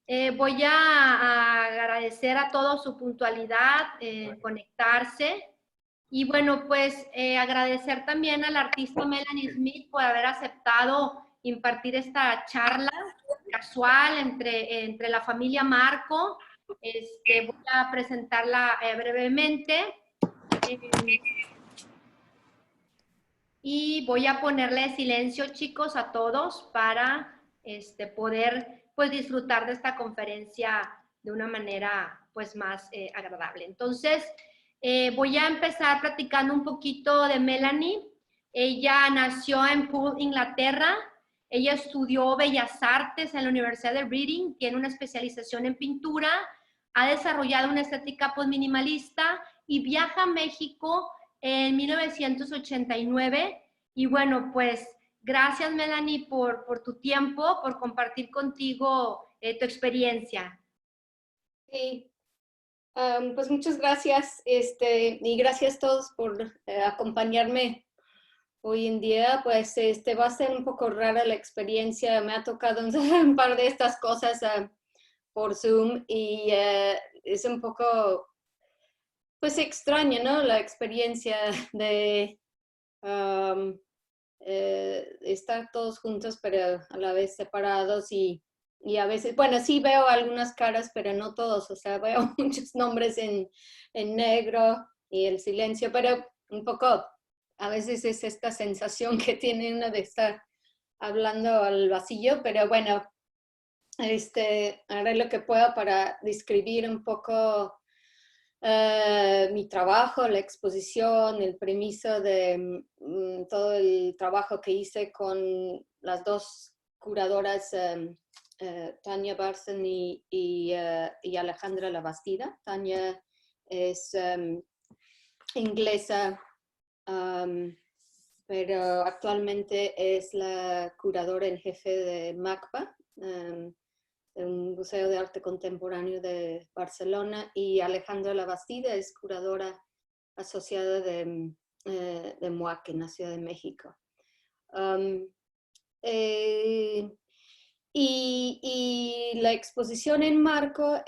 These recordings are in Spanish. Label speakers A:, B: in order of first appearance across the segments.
A: Voy a agradecer a todos su puntualidad, conectarse. Y bueno, pues agradecer también al artista Melanie Smith por haber aceptado impartir esta charla casual entre la familia Marco. Voy a presentarla brevemente. Y voy a ponerle silencio, chicos, a todos para poder pues disfrutar de esta conferencia de una manera pues más agradable. Entonces, voy a empezar platicando un poquito de Melanie. Ella nació en Poole, Inglaterra. Ella estudió Bellas Artes en la Universidad de Reading, tiene una especialización en pintura, ha desarrollado una estética post-minimalista y viaja a México en 1989. Y bueno, pues gracias, Melanie, por tu tiempo, por compartir contigo tu experiencia.
B: Sí, pues muchas gracias, y gracias a todos por acompañarme hoy en día. Pues va a ser un poco rara la experiencia, me ha tocado un par de estas cosas por Zoom y es un poco, pues extraña, ¿no? La experiencia de estar todos juntos, pero a la vez separados y a veces, bueno, sí veo algunas caras, pero no todos, o sea, veo muchos nombres en negro y el silencio, pero un poco, a veces es esta sensación que tiene uno de estar hablando al vacío, pero bueno, haré lo que pueda para describir un poco mi trabajo, la exposición, el permiso de todo el trabajo que hice con las dos curadoras, Tania Barson y Alejandra Labastida. Tania es inglesa, pero actualmente es la curadora en jefe de MACBA, un Museo de Arte Contemporáneo de Barcelona, y Alejandra Labastida es curadora asociada de MUAC en la Ciudad de México. Y la exposición en Marco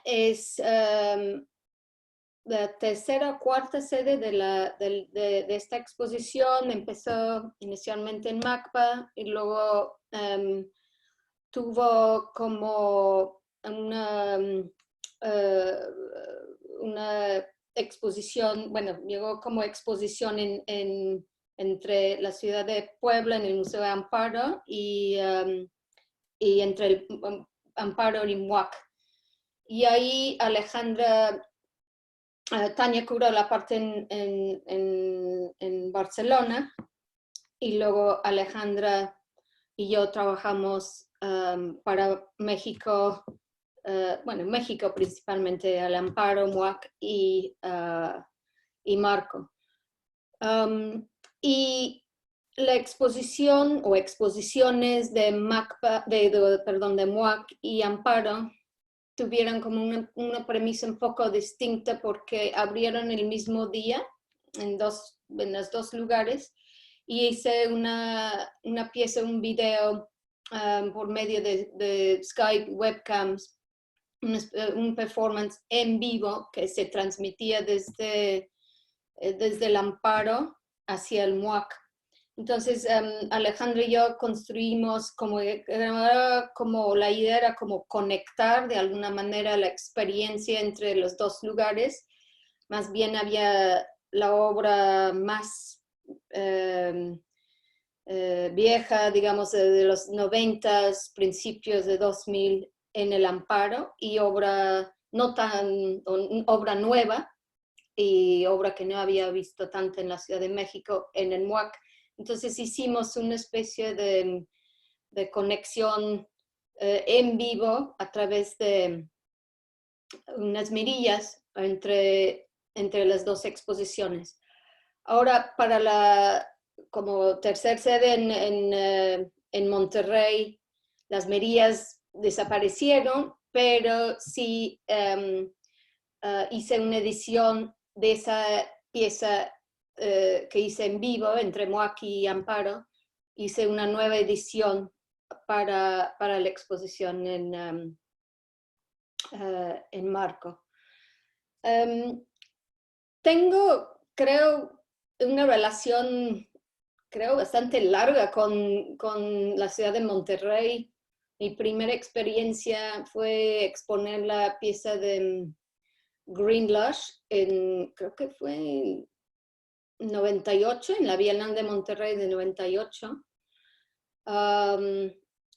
B: es la tercera o cuarta sede de esta exposición. Empezó inicialmente en MACBA y luego tuvo como una exposición, bueno, llegó como exposición entre la ciudad de Puebla en el Museo de Amparo y entre el Amparo y MUAC. Y ahí Alejandra, Tania curó la parte en Barcelona y luego Alejandra y yo trabajamos para México, bueno, México principalmente, al Amparo, MUAC y Marco. Y la exposición o exposiciones de MUAC y Amparo tuvieron como una premisa un poco distinta porque abrieron el mismo día en los dos lugares, y hice una pieza, un video por medio de Skype, webcams, un performance en vivo que se transmitía desde el Amparo hacia el MUAC. Entonces, Alejandro y yo construimos como la idea era como conectar de alguna manera la experiencia entre los dos lugares. Más bien había la obra más vieja, digamos, de los 90s, principios de 2000 en el Amparo, y obra nueva y obra que no había visto tanto en la Ciudad de México en el MUAC. Entonces hicimos una especie de conexión en vivo a través de unas mirillas entre las dos exposiciones. Ahora, para como tercer sede en Monterrey, las mirillas desaparecieron, pero sí hice una edición de esa pieza que hice en vivo entre MUAC y Amparo. Hice una nueva edición para la exposición en Marco. Tengo, creo, una relación, creo, bastante larga con la ciudad de Monterrey. Mi primera experiencia fue exponer la pieza de Green Lush, creo que fue en 98, en la Bienal de Monterrey de 98.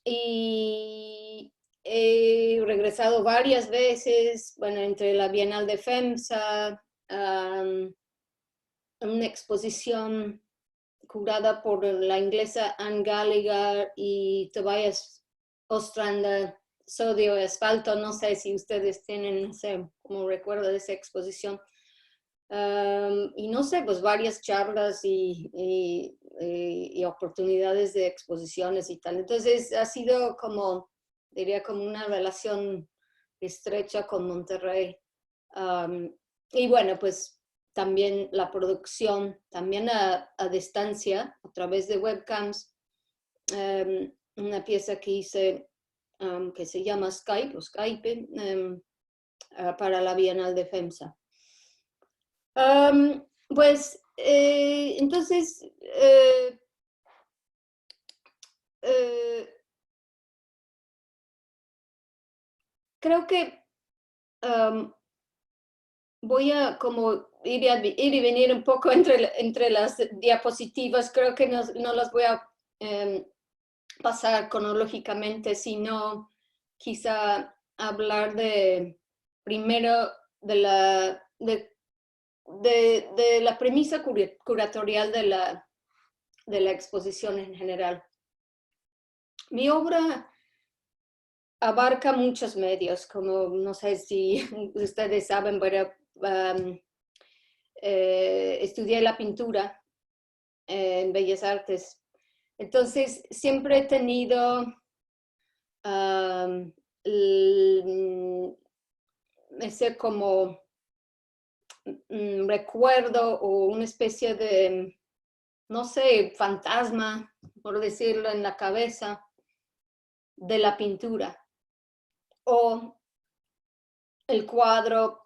B: Y he regresado varias veces, bueno, entre la Bienal de FEMSA, una exposición curada por la inglesa Anne Gallagher y Tobias Ostrander, Sodio y Asfalto. No sé si ustedes tienen, no sé, como recuerdo de esa exposición. Y no sé, pues varias charlas y oportunidades de exposiciones y tal. Entonces ha sido como, diría, como una relación estrecha con Monterrey. Y bueno, pues también la producción, también a distancia, a través de webcams, una pieza que hice que se llama Skype, o Skype, para la Bienal de FEMSA. Pues entonces creo que voy a como ir y venir un poco entre las diapositivas. Creo que no las voy a pasar cronológicamente, sino quizá hablar primero de la premisa curatorial de la exposición en general. Mi obra abarca muchos medios, como no sé si ustedes saben, pero estudié la pintura en Bellas Artes. Entonces, siempre he tenido ese como recuerdo o una especie de, no sé, fantasma, por decirlo, en la cabeza de la pintura o el cuadro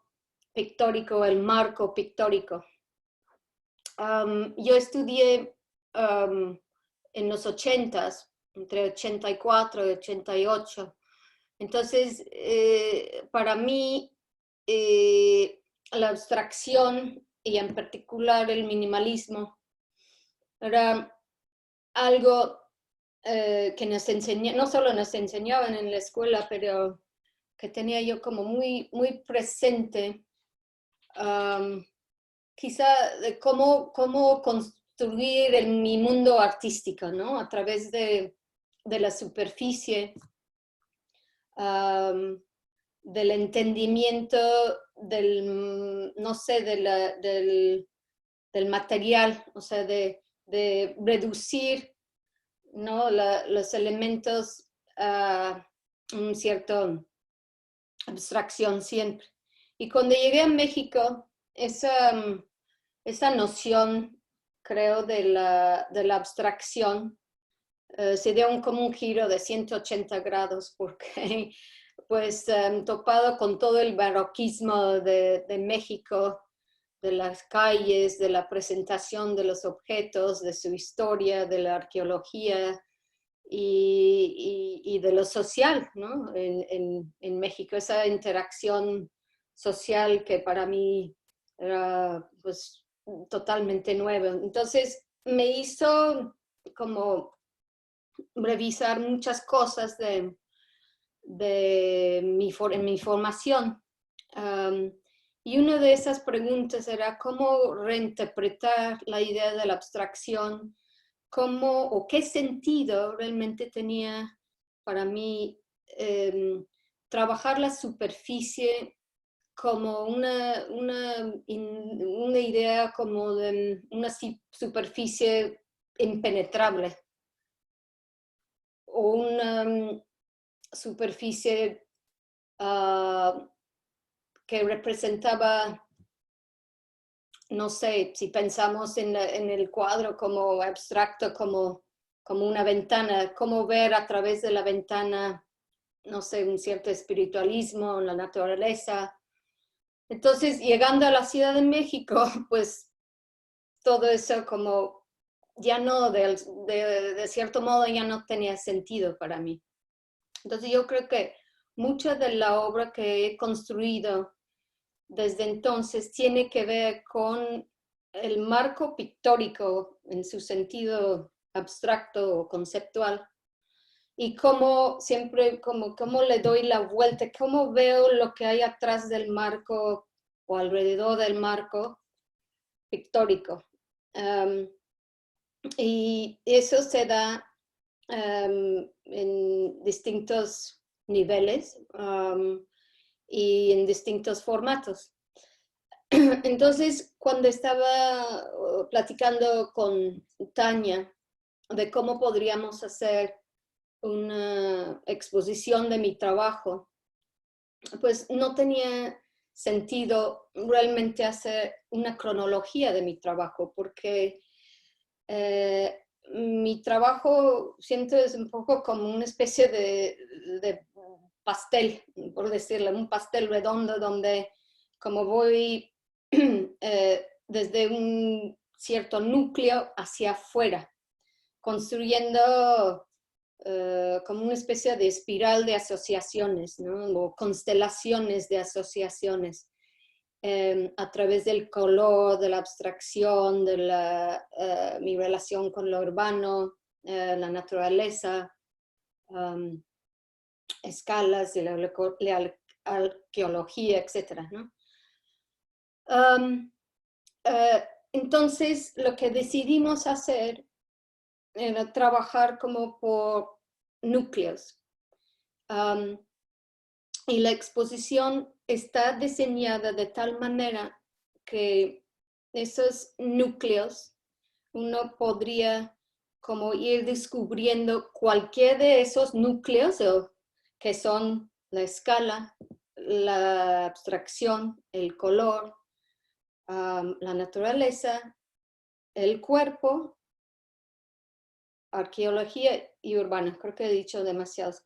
B: pictórico, el marco pictórico. Yo estudié en los 80s, entre 84 y 88. Entonces, para mí, la abstracción y en particular el minimalismo era algo que nos enseñaban, no solo nos enseñaban en la escuela, pero que tenía yo como muy, muy presente, quizá de cómo construir mi mundo artístico, ¿no? A través de la superficie, del entendimiento no sé, del material, o sea, de reducir, ¿no? Los elementos a un cierto abstracción siempre. Y cuando llegué a México, esa noción, creo, de la abstracción se dio como un giro de 180 grados porque pues topado con todo el barroquismo de México, de las calles, de la presentación de los objetos, de su historia, de la arqueología y de lo social, ¿no? En México, esa interacción social que para mí era pues totalmente nueva. Entonces me hizo como revisar muchas cosas en mi formación. Y una de esas preguntas era cómo reinterpretar la idea de la abstracción, o qué sentido realmente tenía para mí trabajar la superficie como una idea como de una superficie impenetrable o una superficie que representaba, no sé, si pensamos en el cuadro como abstracto, como como una ventana, cómo ver a través de la ventana, no sé, un cierto espiritualismo en la naturaleza. Entonces, llegando a la Ciudad de México, pues todo eso como ya no, de cierto modo ya no tenía sentido para mí. Entonces yo creo que mucha de la obra que he construido desde entonces tiene que ver con el marco pictórico en su sentido abstracto o conceptual y cómo siempre, cómo le doy la vuelta, cómo veo lo que hay atrás del marco o alrededor del marco pictórico. Y eso se da en distintos niveles y en distintos formatos. Entonces, cuando estaba platicando con Tania de cómo podríamos hacer una exposición de mi trabajo, pues no tenía sentido realmente hacer una cronología de mi trabajo, porque mi trabajo siento es un poco como una especie de pastel, por decirlo, un pastel redondo donde como voy desde un cierto núcleo hacia afuera, construyendo como una especie de espiral de asociaciones, ¿no? O constelaciones de asociaciones. A través del color, de la abstracción, de mi relación con lo urbano, la naturaleza, escalas de la arqueología, etc., ¿no? Entonces, lo que decidimos hacer era trabajar como por núcleos. Y la exposición está diseñada de tal manera que esos núcleos uno podría como ir descubriendo cualquier de esos núcleos que son la escala, la abstracción, el color, la naturaleza, el cuerpo, arqueología y urbana. Creo que he dicho demasiados,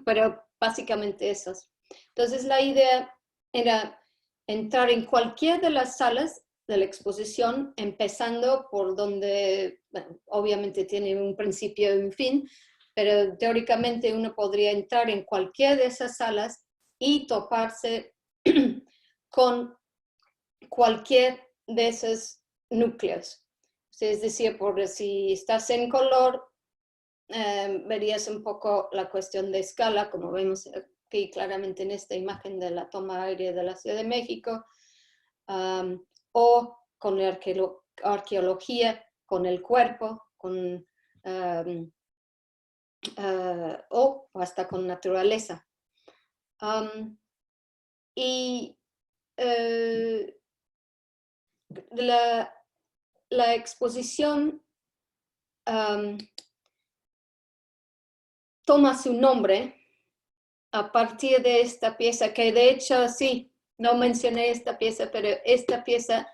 B: pero básicamente esos. Entonces la idea era entrar en cualquier de las salas de la exposición, empezando por donde, bueno, obviamente tiene un principio y un fin, pero teóricamente uno podría entrar en cualquier de esas salas y toparse con cualquier de esos núcleos. Es decir, por si estás en color, verías un poco la cuestión de escala, como vemos aquí claramente en esta imagen de la toma aérea de la Ciudad de México, o con la arqueología, con el cuerpo, o hasta con naturaleza. Y la exposición toma su nombre a partir de esta pieza, que de hecho sí, no mencioné esta pieza, pero esta pieza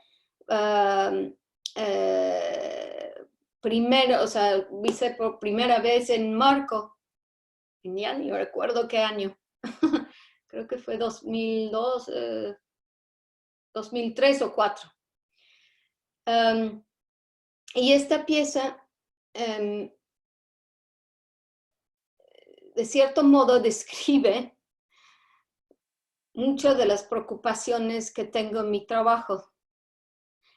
B: primero, o sea, hice por primera vez en Marco, ya ni recuerdo qué año, creo que fue 2002, 2003 o 2004. Y esta pieza, de cierto modo, describe muchas de las preocupaciones que tengo en mi trabajo.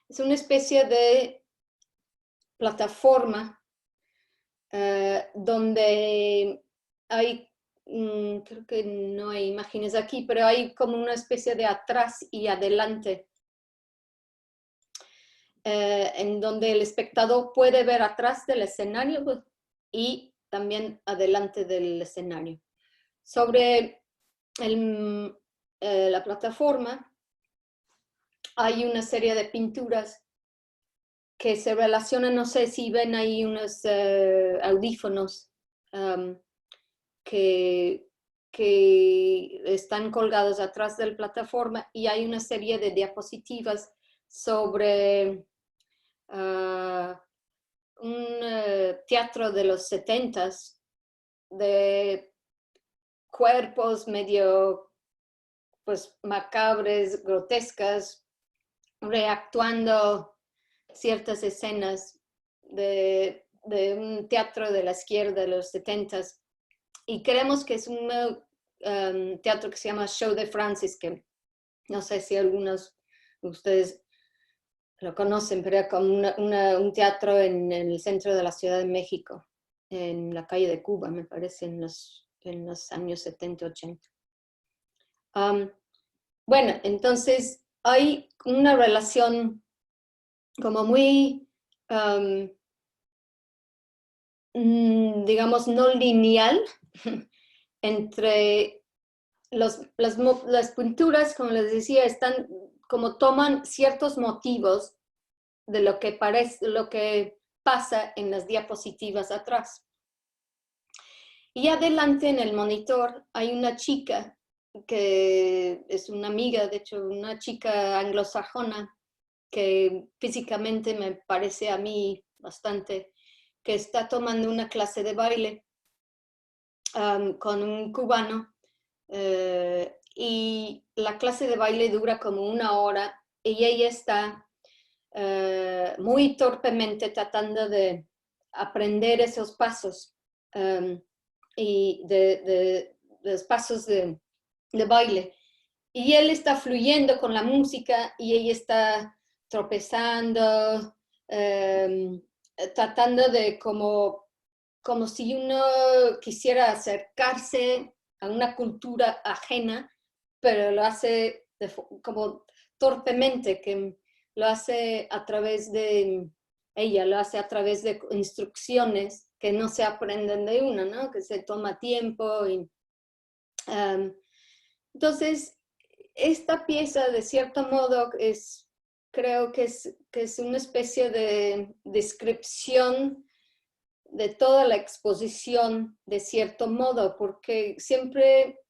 B: Es una especie de plataforma donde hay, creo que no hay imágenes aquí, pero hay como una especie de atrás y adelante, en donde el espectador puede ver atrás del escenario y también adelante del escenario. Sobre la plataforma hay una serie de pinturas que se relacionan, no sé si ven ahí unos audífonos que están colgados atrás de la plataforma, y hay una serie de diapositivas sobre teatro de los 70s, de cuerpos medio pues macabres, grotescas, reactuando ciertas escenas de un teatro de la izquierda de los 70s. Y creemos que es un teatro que se llama Show de Francis, que no sé si algunos de ustedes lo conocen, pero era como un teatro en el centro de la Ciudad de México, en la calle de Cuba, me parece, en los años 70, 80. Bueno, entonces hay una relación como muy, digamos, no lineal entre las pinturas, como les decía, están como toman ciertos motivos de lo que pasa en las diapositivas atrás. Y adelante en el monitor hay una chica que es una amiga, de hecho, una chica anglosajona que físicamente me parece a mí bastante, que está tomando una clase de baile con un cubano. Y la clase de baile dura como 1 hora y ella está muy torpemente tratando de aprender esos pasos y de los pasos de baile. Y él está fluyendo con la música y ella está tropezando, tratando de como si uno quisiera acercarse a una cultura ajena, pero lo hace como torpemente, que lo hace a través de, ella lo hace a través de instrucciones que no se aprenden de una, ¿no? Que se toma tiempo. Entonces, esta pieza, de cierto modo, creo que es una especie de descripción de toda la exposición, de cierto modo, porque siempre,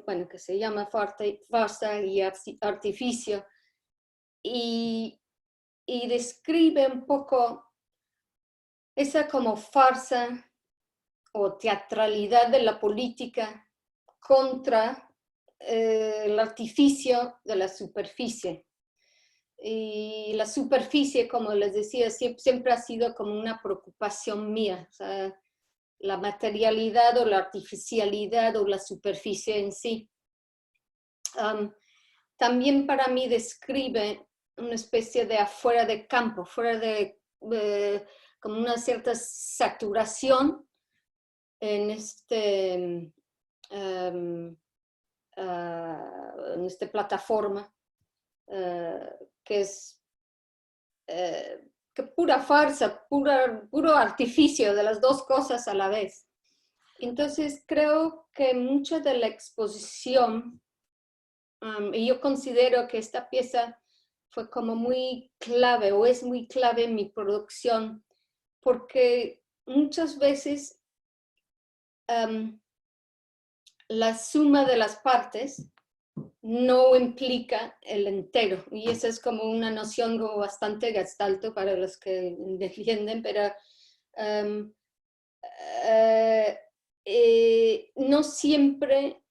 B: bueno, que se llama farsa y artificio, y describe un poco esa como farsa o teatralidad de la política contra el artificio de la superficie. Y la superficie, como les decía, siempre ha sido como una preocupación mía. O sea, la materialidad o la artificialidad o la superficie en sí. También para mí describe una especie de afuera de campo, fuera de como una cierta saturación en en esta plataforma, que es que pura farsa, puro artificio de las dos cosas a la vez. Entonces creo que mucha de la exposición, y yo considero que esta pieza fue como muy clave o es muy clave en mi producción, porque muchas veces la suma de las partes no implica el entero. Y esa es como una noción como bastante gestalto para los que defienden, pero no siempre,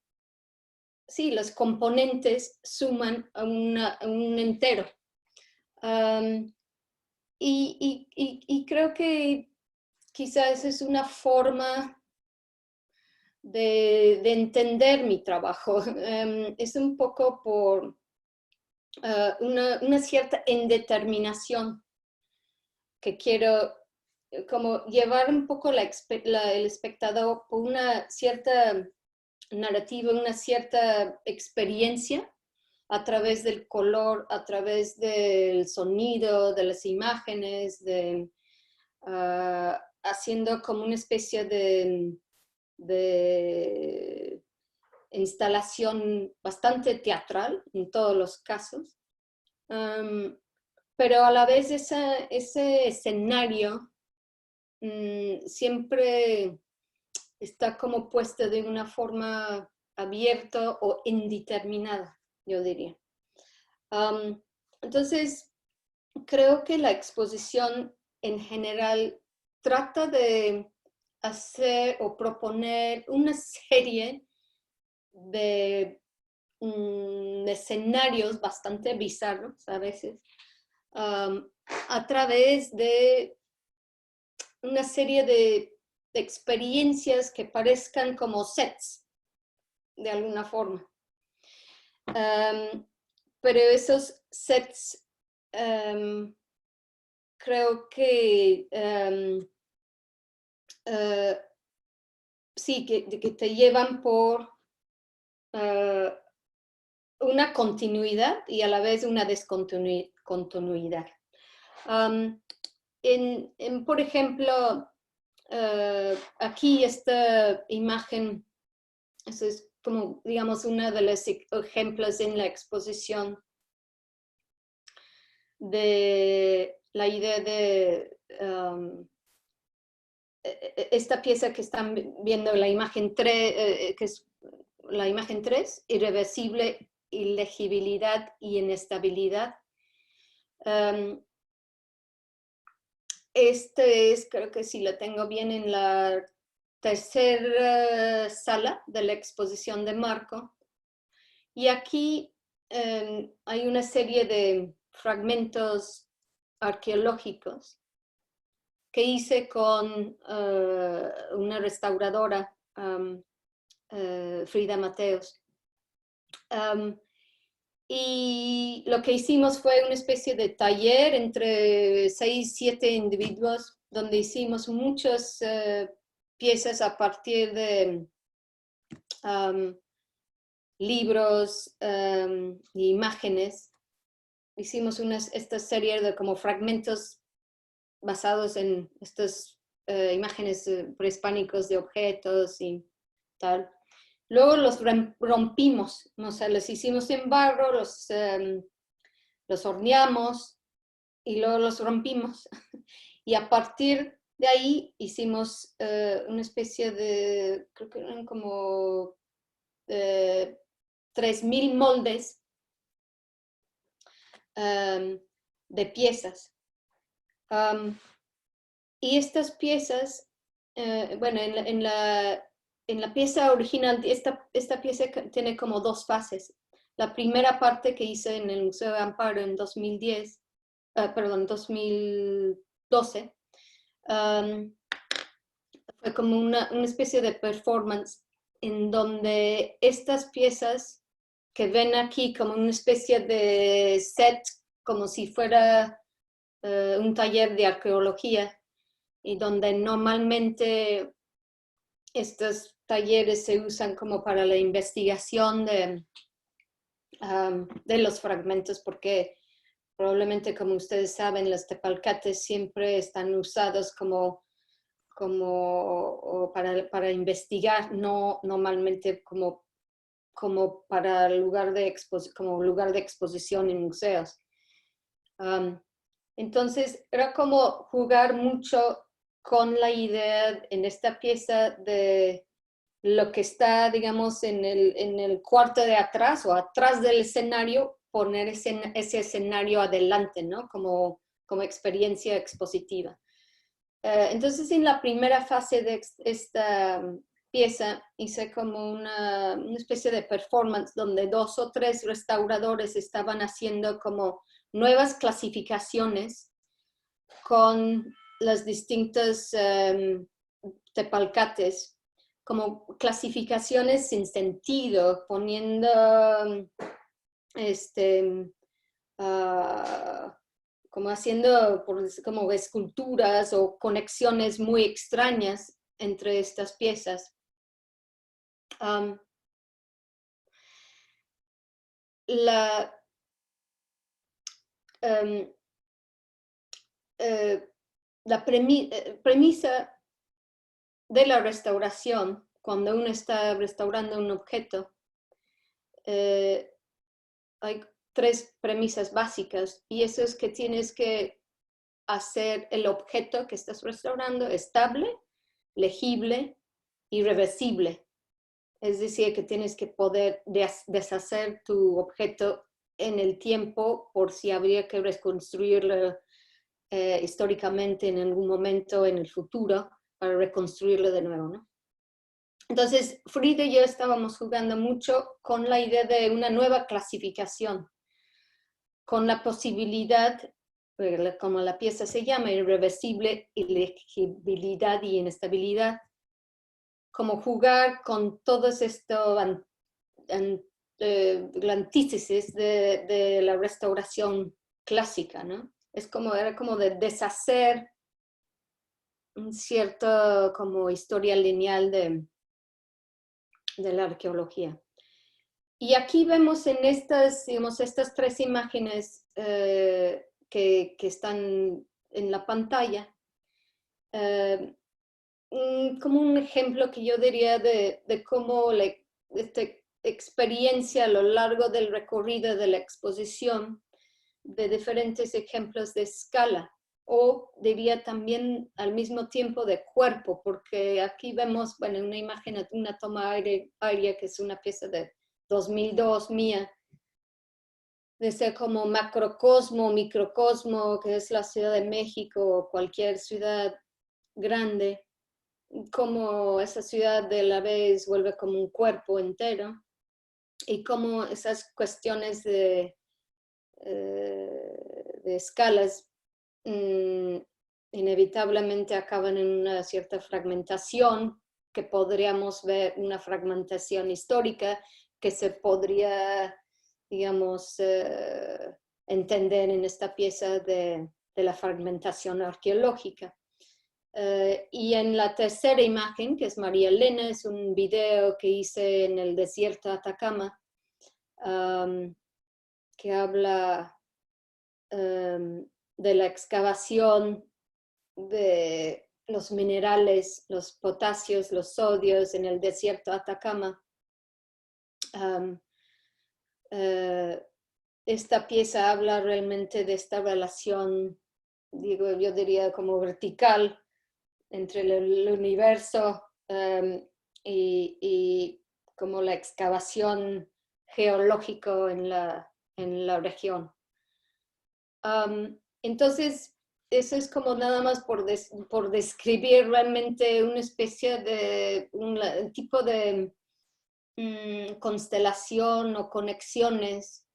B: sí, los componentes suman a un entero. Y creo que quizás es una forma de entender mi trabajo. Es un poco por una cierta indeterminación que quiero como llevar un poco el espectador por una cierta narrativa, una cierta experiencia a través del color, a través del sonido, de las imágenes, haciendo como una especie de instalación bastante teatral en todos los casos, pero a la vez ese escenario siempre está como puesto de una forma abierta o indeterminada, yo diría. Entonces, creo que la exposición en general trata de hacer o proponer una serie de escenarios bastante bizarros a veces, a través de una serie de experiencias que parezcan como sets, de alguna forma. Pero esos sets creo que sí, que te llevan por una continuidad y a la vez una descontinuidad. Por ejemplo, aquí esta imagen, eso es como, digamos, uno de los ejemplos en la exposición de la idea de esta pieza que están viendo, la imagen 3, que es la imagen 3, irreversible, ilegibilidad y inestabilidad. Este es, creo que sí lo tengo bien, en la tercera sala de la exposición de Marco. Y aquí hay una serie de fragmentos arqueológicos que hice con una restauradora, Frida Mateos. Y lo que hicimos fue una especie de taller entre 6, 7 individuos, donde hicimos muchas piezas a partir de libros e imágenes. Hicimos esta serie de como fragmentos basados en estas imágenes prehispánicos de objetos y tal. Luego los rompimos, o sea, los hicimos en barro, los horneamos y luego los rompimos. Y a partir de ahí hicimos una especie de, creo que eran como 3.000 moldes de piezas. Y estas piezas, bueno, en la pieza original, esta pieza tiene como 2 fases. La primera parte que hice en el Museo de Amparo en 2012, fue como una especie de performance en donde estas piezas que ven aquí como una especie de set, como si fuera un taller de arqueología, y donde normalmente estos talleres se usan como para la investigación de los fragmentos, porque probablemente, como ustedes saben, los tepalcates siempre están usados como para investigar, no normalmente como para lugar de exposición en museos. Entonces era como jugar mucho con la idea en esta pieza de lo que está, digamos, en el cuarto de atrás o atrás del escenario, poner ese escenario adelante, ¿no? Como experiencia expositiva. Entonces, en la primera fase de esta pieza, hice como una especie de performance donde 2 o 3 restauradores estaban haciendo como nuevas clasificaciones con los distintos tepalcates, como clasificaciones sin sentido, poniendo como haciendo como esculturas o conexiones muy extrañas entre estas piezas. La premisa de la restauración, cuando uno está restaurando un objeto, hay 3 premisas básicas, y eso es que tienes que hacer el objeto que estás restaurando estable, legible y reversible. Es decir, que tienes que poder deshacer tu objeto en el tiempo por si habría que reconstruirlo históricamente en algún momento en el futuro para reconstruirlo de nuevo, ¿no? Entonces, Frida y yo estábamos jugando mucho con la idea de una nueva clasificación, con la posibilidad, como la pieza se llama, irreversible, ilegibilidad y inestabilidad, como jugar con todo esto, la antítesis de la restauración clásica, ¿no? Era como de deshacer un cierto como historia lineal de la arqueología. Y aquí vemos en estas, digamos, estas tres imágenes que están en la pantalla, como un ejemplo que yo diría de cómo esta experiencia a lo largo del recorrido de la exposición, de diferentes ejemplos de escala, o diría también al mismo tiempo de cuerpo, porque aquí vemos, bueno, una imagen, una toma aérea que es una pieza de 2002 mía, de ese como macrocosmo, microcosmo, que es la Ciudad de México o cualquier ciudad grande, como esa ciudad de la vez vuelve como un cuerpo entero, y como esas cuestiones de escalas inevitablemente acaban en una cierta fragmentación, que podríamos ver una fragmentación histórica que se podría, digamos, entender en esta pieza de la fragmentación arqueológica. Y en la tercera imagen, que es María Elena, es un video que hice en el desierto de Atacama, que habla de la excavación de los minerales, los potasios, los sodios en el desierto de Atacama. Esta pieza habla realmente de esta relación, digo, yo diría como vertical, entre el universo y como la excavación geológico en la región. Entonces, eso es como nada más por describir realmente una especie de, un tipo de constelación o conexiones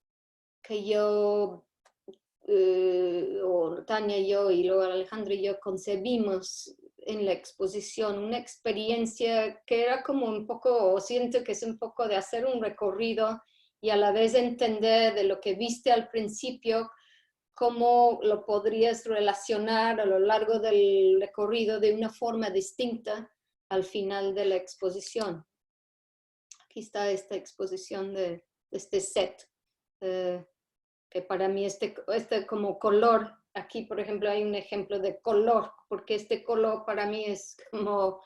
B: que yo, o Tania y yo, y luego Alejandro y yo concebimos en la exposición, una experiencia que era como un poco, o siento que es un poco de hacer un recorrido y a la vez entender de lo que viste al principio, cómo lo podrías relacionar a lo largo del recorrido de una forma distinta al final de la exposición. Aquí está esta exposición de este set, que para mí este como color, aquí por ejemplo hay un ejemplo de color, porque este color para mí es como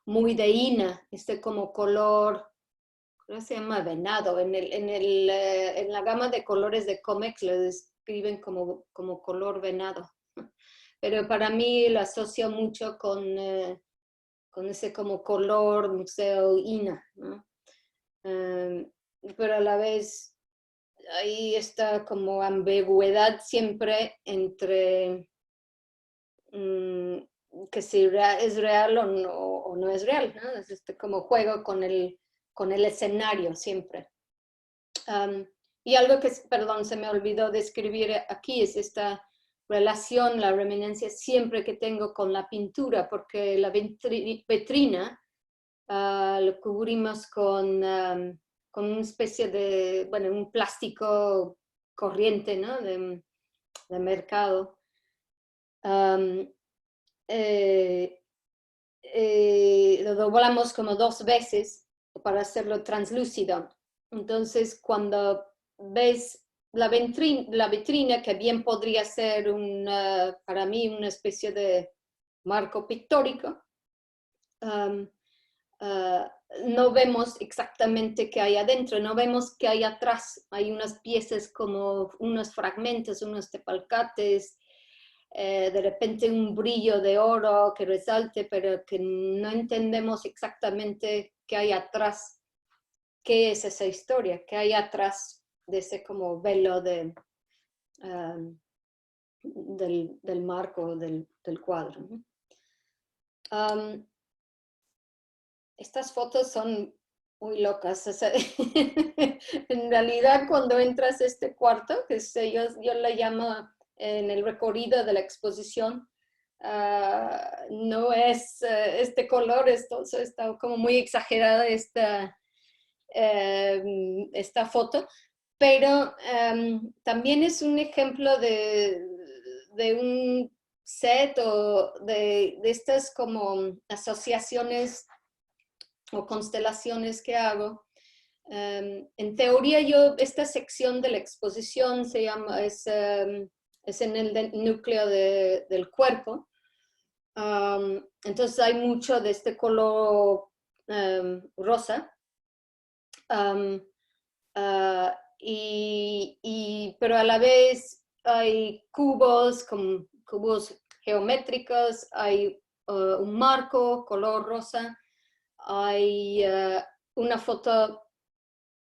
B: muy de Ina, este como color, ¿cómo se llama? Venado, en la gama de colores de Comex lo describen como color venado, pero para mí lo asocio mucho con ese como color museo Ina, ¿no? Pero a la vez hay esta como ambigüedad siempre entre que si es real o no es real, ¿no? Es este como juego con el escenario siempre. Y algo que, perdón, se me olvidó describir aquí es esta relación, la reminiscencia siempre que tengo con la pintura, porque la vitrina lo cubrimos con una especie de, bueno, un plástico corriente, ¿no? de mercado. Lo doblamos como 2 veces para hacerlo translúcido. Entonces, cuando ves la vitrina, que bien podría ser para mí una especie de marco pictórico, no vemos exactamente qué hay adentro, no vemos qué hay atrás. Hay unas piezas como unos fragmentos, unos tepalcates, de repente un brillo de oro que resalte, pero que no entendemos exactamente qué hay atrás, qué es esa historia, qué hay atrás de ese como velo del marco del cuadro, ¿no? Estas fotos son muy locas. O sea, en realidad, cuando entras a este cuarto, que yo le llamo en el recorrido de la exposición, no es este color, está como muy exagerada esta foto, pero también es un ejemplo de un set o de estas como asociaciones o constelaciones que hago. En teoría esta sección de la exposición es en el núcleo del cuerpo. Entonces hay mucho de este color rosa. Pero a la vez hay cubos geométricos, hay un marco color rosa, hay una foto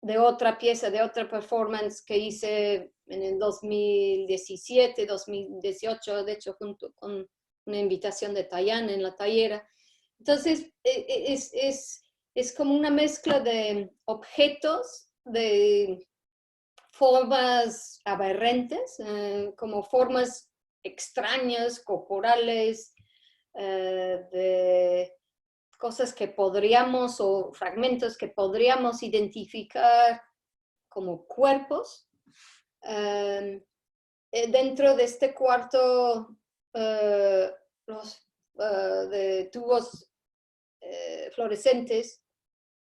B: de otra pieza, de otra performance que hice en el 2017, 2018, de hecho junto con una invitación de Tayana en la tallera. Entonces es como una mezcla de objetos, de formas aberrantes, como formas extrañas, corporales, de cosas que podríamos, o fragmentos que podríamos identificar como cuerpos. Dentro de este cuarto, de tubos fluorescentes,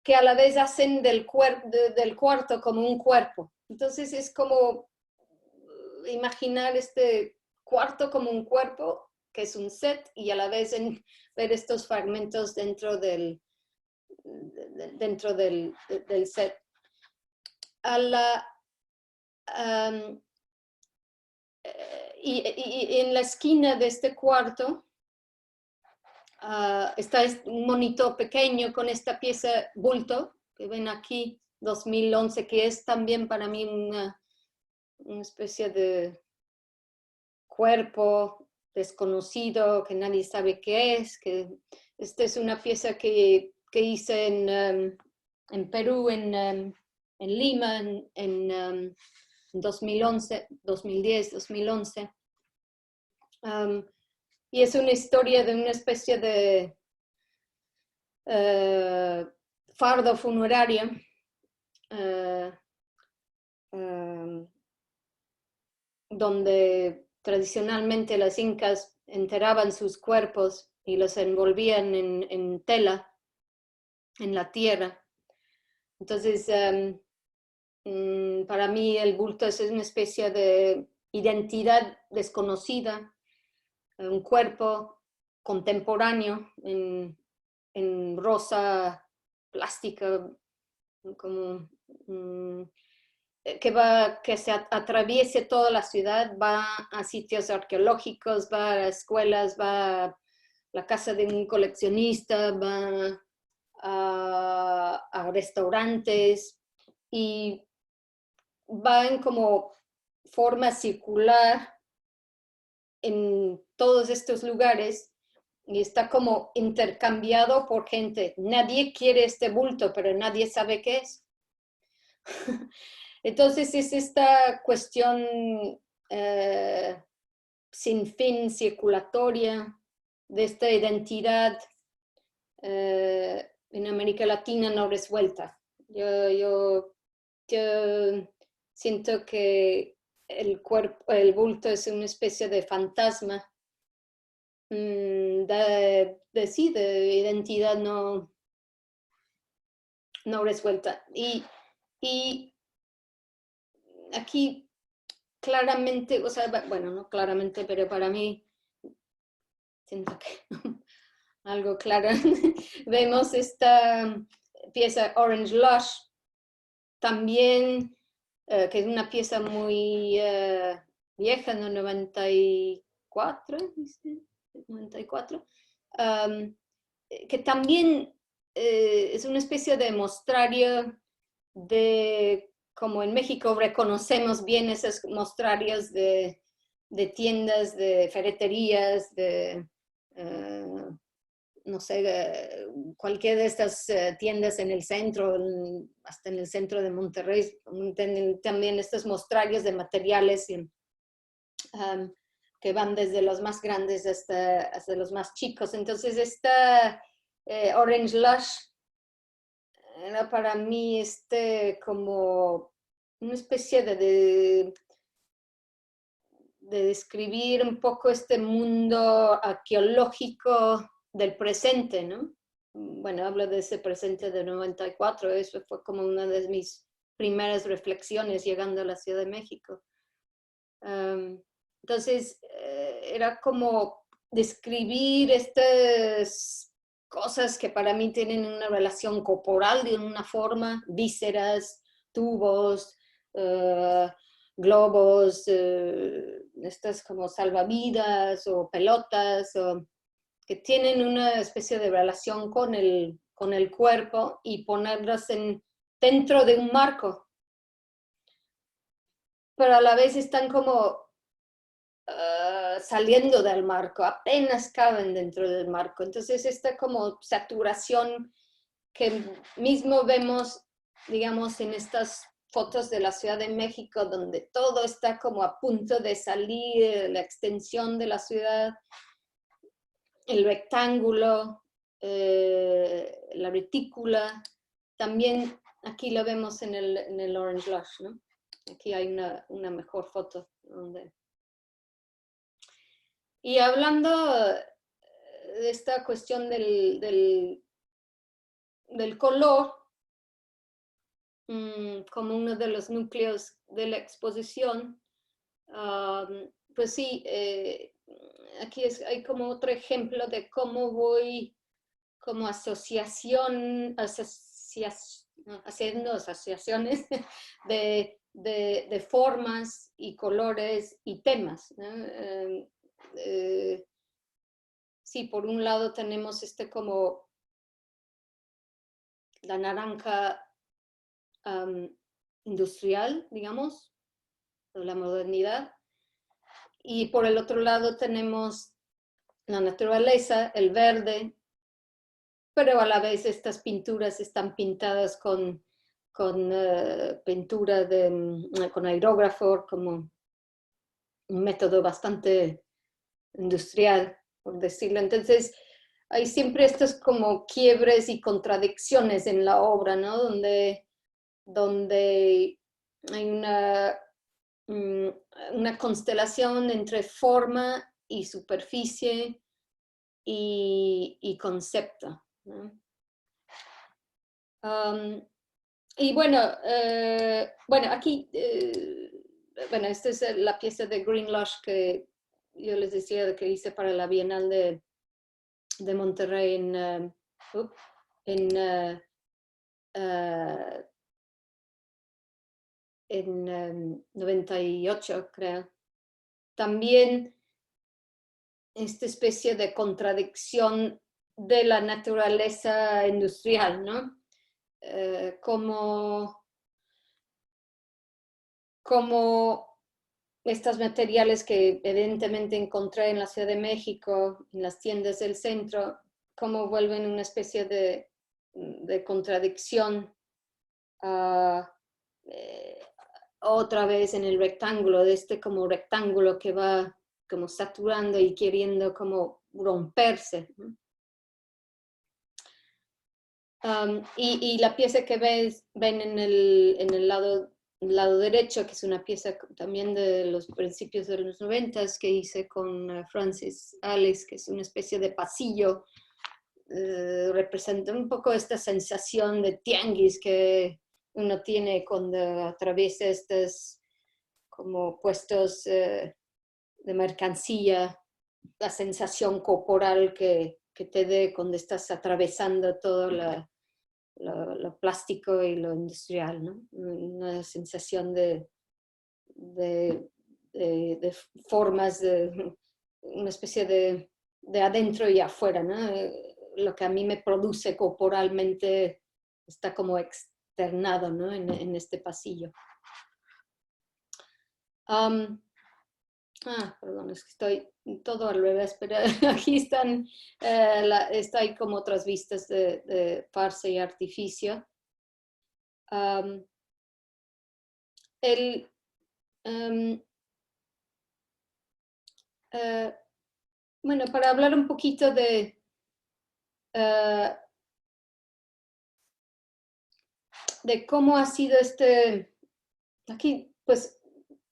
B: que a la vez hacen del cuarto como un cuerpo. Entonces es como imaginar este cuarto como un cuerpo, que es un set, y a la vez ver estos fragmentos dentro del set. Y en la esquina de este cuarto está un monito pequeño con esta pieza bulto, que ven aquí, 2011, que es también para mí una especie de cuerpo desconocido, que nadie sabe qué es, que esta es una pieza que hice en Perú, en Lima, en 2011, 2010, 2011. Y es una historia de una especie de fardo funerario, donde tradicionalmente las incas enterraban sus cuerpos y los envolvían en tela, en la tierra. Entonces, para mí el bulto es una especie de identidad desconocida, un cuerpo contemporáneo en rosa plástica, como que se atraviese toda la ciudad, va a sitios arqueológicos, va a escuelas, va a la casa de un coleccionista, va a restaurantes, y va en como forma circular en todos estos lugares, y está como intercambiado por gente. Nadie quiere este bulto, pero nadie sabe qué es. Entonces es esta cuestión sin fin, circulatoria, de esta identidad en América Latina no resuelta. Yo siento que el bulto es una especie de fantasma de identidad no resuelta. Y aquí claramente, o sea, bueno, no claramente, pero para mí siento que algo claro. Vemos esta pieza Orange Lush, también, que es una pieza muy vieja, ¿no? 94, que también es una especie de mostrario de, como en México reconocemos bien esos mostrarios de tiendas, de ferreterías, de, no sé, cualquier de estas tiendas en el centro, hasta en el centro de Monterrey, también estos mostrarios de materiales que van desde los más grandes hasta los más chicos. Entonces esta Orange Lush era para mí como una especie de describir un poco este mundo arqueológico del presente, ¿no? Bueno, hablo de ese presente de 94, eso fue como una de mis primeras reflexiones llegando a la Ciudad de México. Entonces, era como describir estas cosas que para mí tienen una relación corporal de una forma, vísceras, tubos, globos, estas como salvavidas o pelotas, que tienen una especie de relación con el cuerpo y ponerlas dentro de un marco. Pero a la vez están como saliendo del marco, apenas caben dentro del marco. Entonces esta como saturación que mismo vemos, digamos, en estas fotos de la Ciudad de México, donde todo está como a punto de salir, la extensión de la ciudad, el rectángulo, la retícula, también aquí lo vemos en el Orange Lush, ¿no? Aquí hay una mejor foto. Y hablando de esta cuestión del color, como uno de los núcleos de la exposición, pues sí, aquí hay como otro ejemplo de cómo voy como haciendo asociaciones de formas y colores y temas, ¿no? Sí, por un lado tenemos como la naranja industrial, digamos, de la modernidad, y por el otro lado tenemos la naturaleza, el verde, pero a la vez estas pinturas están pintadas con pintura con aerógrafo, como un método bastante industrial, por decirlo. Entonces, hay siempre estos como quiebres y contradicciones en la obra, ¿no? Donde hay una constelación entre forma y superficie y concepto, ¿no? Y bueno, aquí, bueno, esta es la pieza de Green Lush que yo les decía que hice para la Bienal de Monterrey en 98, creo. También esta especie de contradicción de la naturaleza industrial, ¿no? Como estos materiales que evidentemente encontré en la Ciudad de México, en las tiendas del centro, como vuelven una especie de contradicción otra vez en el rectángulo, de como rectángulo que va como saturando y queriendo como romperse, ¿no? Y la pieza que ven en el lado derecho, que es una pieza también de los principios de los 90 que hice con Francis Alice, que es una especie de pasillo, representa un poco esta sensación de tianguis que uno tiene cuando atraviesa estos como puestos de mercancía, la sensación corporal que te dé cuando estás atravesando todo lo plástico y lo industrial, ¿no? Una sensación de formas, una especie de adentro y afuera, ¿no? Lo que a mí me produce corporalmente está como externado, ¿no? en este pasillo. Perdón, es que estoy todo al revés, pero aquí están, está ahí como otras vistas de farsa y artificio. Um, el, um, bueno, para hablar un poquito de cómo ha sido aquí pues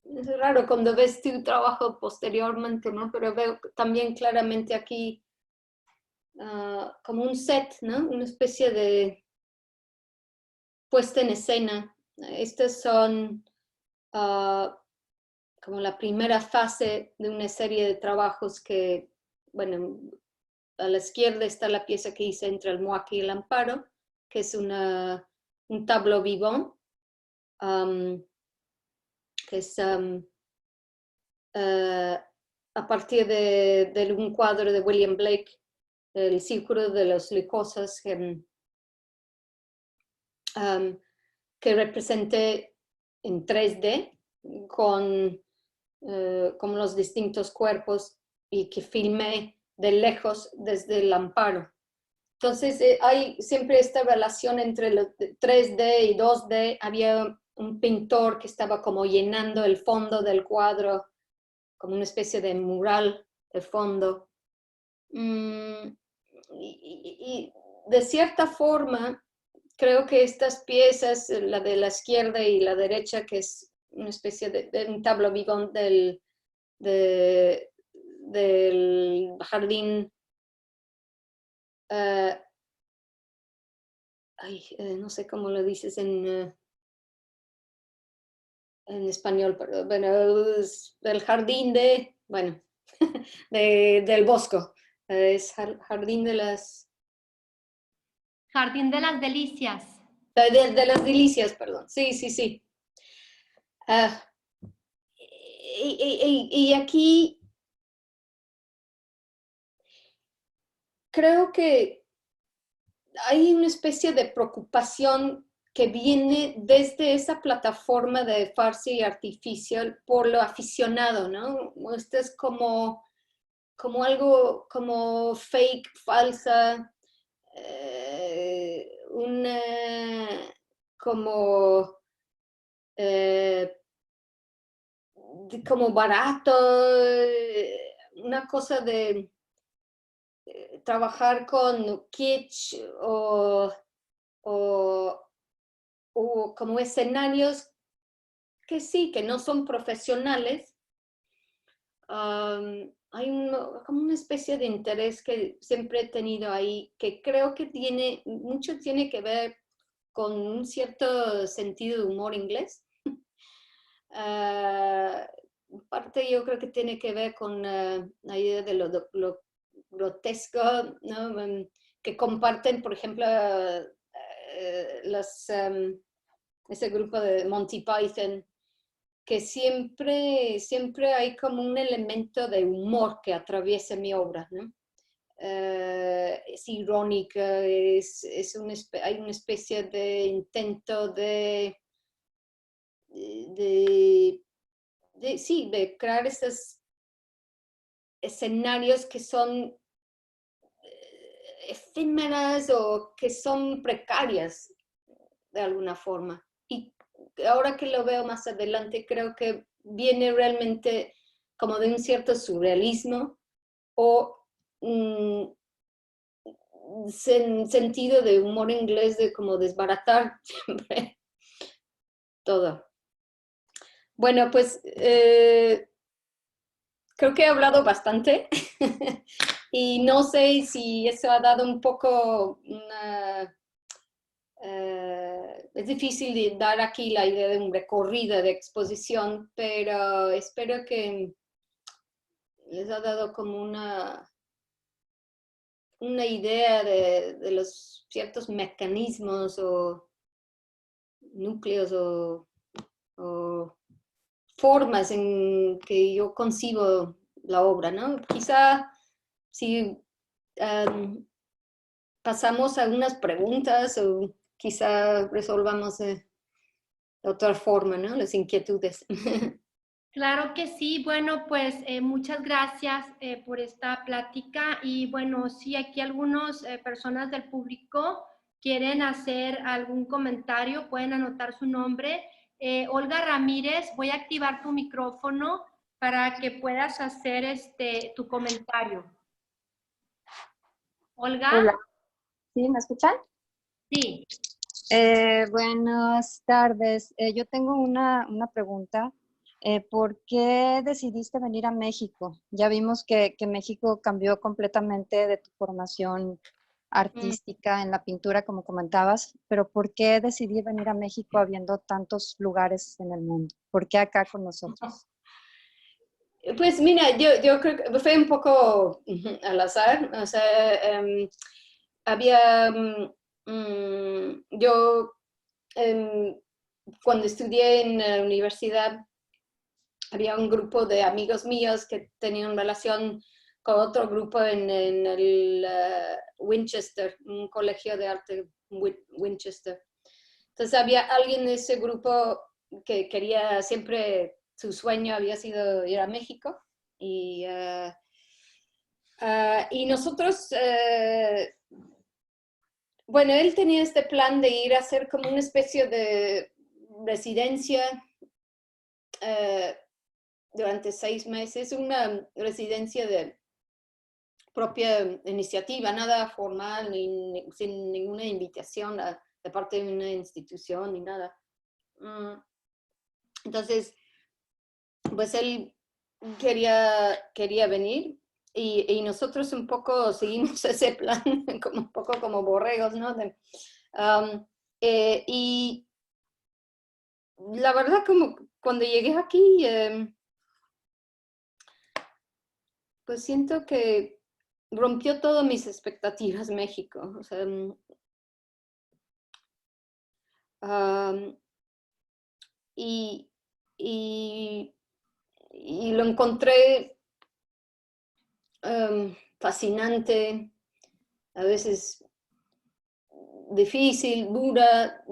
B: es raro cuando ves tu trabajo posteriormente, ¿no? Pero veo también claramente aquí como un set, ¿no? Una especie de puesta en escena. Estas son como la primera fase de una serie de trabajos que, bueno, a la izquierda está la pieza que hice entre el Moac y el Amparo, que es un tableau vivant, que es a partir de un cuadro de William Blake, El Círculo de las Leucosas, que representé en 3D con como los distintos cuerpos y que filmé de lejos desde el Amparo. Entonces hay siempre esta relación entre los 3D y 2D. Había un pintor que estaba como llenando el fondo del cuadro, como una especie de mural de fondo. Y de cierta forma, creo que estas piezas, la de la izquierda y la derecha, que es una especie de un tableau vivant del jardín, no sé cómo lo dices en español, pero bueno, del jardín bueno, del Bosco, es jardín de las...
A: Jardín de las Delicias.
B: De las Delicias, perdón, sí, sí, sí. Y aquí creo que hay una especie de preocupación que viene desde esa plataforma de farsa y artificial por lo aficionado, ¿no? Esto es como algo como fake, falsa, una como, eh, como barato, una cosa de trabajar con kitsch o, o como escenarios que sí, que no son profesionales. Hay como una especie de interés que siempre he tenido ahí, que creo que mucho tiene que ver con un cierto sentido de humor inglés. Parte yo creo que tiene que ver con la idea de lo grotesco, ¿no? Que comparten, por ejemplo, ese grupo de Monty Python, que siempre hay como un elemento de humor que atraviesa mi obra, ¿no? Es irónica, hay una especie de intento sí, de crear esos escenarios que son efímeras o que son precarias de alguna forma. Y ahora que lo veo más adelante, creo que viene realmente como de un cierto surrealismo o sentido de humor inglés de como desbaratar siempre todo. Bueno, pues creo que he hablado bastante y no sé si eso ha dado un poco es difícil de dar aquí la idea de un recorrido de exposición, pero espero que les ha dado como una idea de los ciertos mecanismos o núcleos o formas en que yo concibo la obra, ¿no? Quizá si pasamos a unas preguntas o quizá resolvamos de otra forma, ¿no? Las inquietudes.
A: Claro que sí. Bueno, pues muchas gracias por esta plática y bueno, si aquí algunas personas del público quieren hacer algún comentario, pueden anotar su nombre. Olga Ramírez, voy a activar tu micrófono para que puedas hacer tu comentario.
C: Hola,
A: Olga,
C: ¿sí me escuchan?
A: sí.
C: Buenas tardes. Yo tengo una pregunta. ¿Por qué decidiste venir a México? Ya vimos que México cambió completamente de tu formación
A: Mm.
C: artística en la pintura, como comentabas, pero ¿por qué decidí venir a México habiendo tantos lugares en el mundo? ¿Por qué acá con nosotros?
B: Pues mira, yo creo que fue un poco al azar, o sea, había, yo cuando estudié en la universidad, había un grupo de amigos míos que tenían relación con otro grupo en el Winchester, un colegio de arte Winchester. Entonces había alguien en ese grupo que quería siempre, su sueño había sido ir a México y, y nosotros, bueno, él tenía este plan de ir a hacer como una especie de residencia durante 6 meses, una residencia de propia iniciativa, nada formal, sin ninguna invitación de parte de una institución ni nada. Entonces, pues él quería venir y nosotros un poco seguimos ese plan, como un poco como borregos, ¿no? Y la verdad, como cuando llegué aquí, pues siento que rompió todas mis expectativas México. O sea, y, y, y lo encontré fascinante, a veces difícil, dura,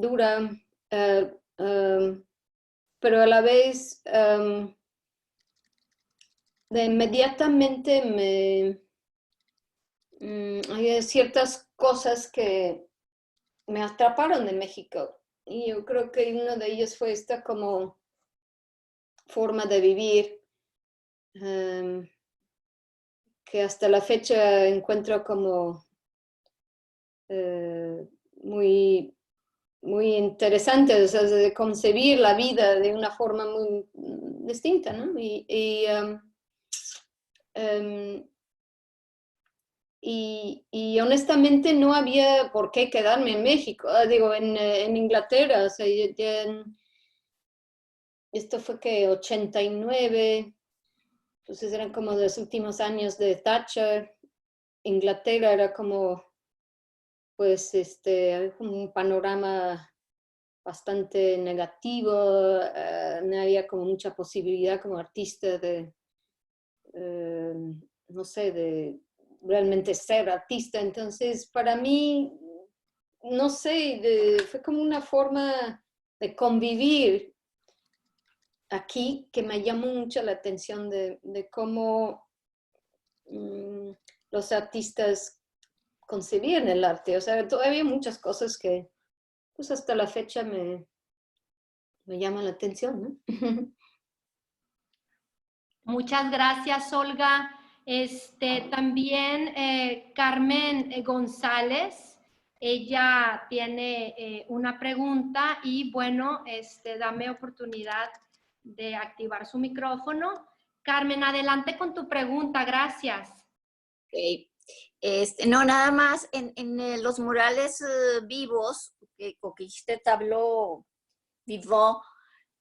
B: pero a la vez de inmediatamente hay ciertas cosas que me atraparon de México. Y yo creo que uno de ellos fue esta como forma de vivir que hasta la fecha encuentro como muy, muy interesante, o sea, de concebir la vida de una forma muy distinta, ¿no? Y honestamente no había por qué quedarme en México, digo, en Inglaterra, o sea, esto fue que 89, entonces eran como los últimos años de Thatcher. Inglaterra era como, pues, un panorama bastante negativo, no había como mucha posibilidad como artista de, no sé, de realmente ser artista. Entonces, para mí, no sé, fue como una forma de convivir aquí que me llamó mucho la atención de cómo los artistas concebían el arte. O sea, todavía hay muchas cosas que pues hasta la fecha me llaman la atención, ¿no?
A: Muchas gracias, Olga. También Carmen González, ella tiene una pregunta y bueno, dame oportunidad de activar su micrófono. Carmen, adelante con tu pregunta, gracias.
D: Okay. No, nada más en los murales vivos, que dijiste tableau vivant,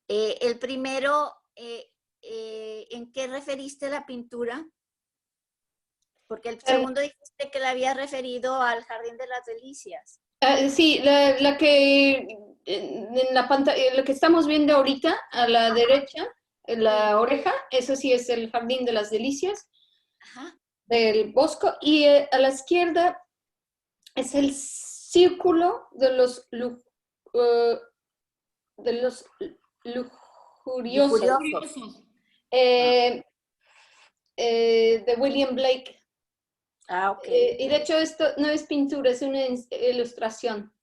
D: el primero, ¿en qué referiste la pintura? Porque el segundo dijiste que la había referido al Jardín de las Delicias.
B: Sí, la que en la pantalla, lo que estamos viendo ahorita a la derecha, en la oreja, eso sí es el Jardín de las Delicias.
D: Ajá.
B: Del Bosco, y a la izquierda es el círculo de los lujuriosos.
D: Lujuriosos.
B: de William Blake.
D: Ah, ok.
B: Y de hecho esto no es pintura, es una ilustración.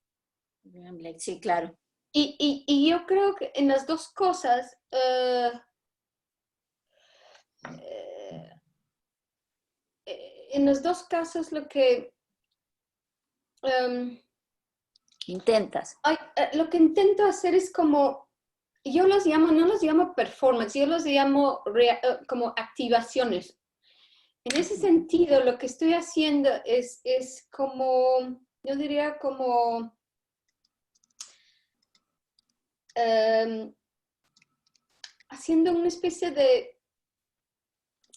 D: William Blake, sí, claro.
B: Y yo creo que en las dos cosas, en los dos casos lo que
D: Intentas.
B: lo que intento hacer es como, yo los llamo, no los llamo performance, yo los llamo como activaciones. En ese sentido, lo que estoy haciendo es como, yo diría como haciendo una especie de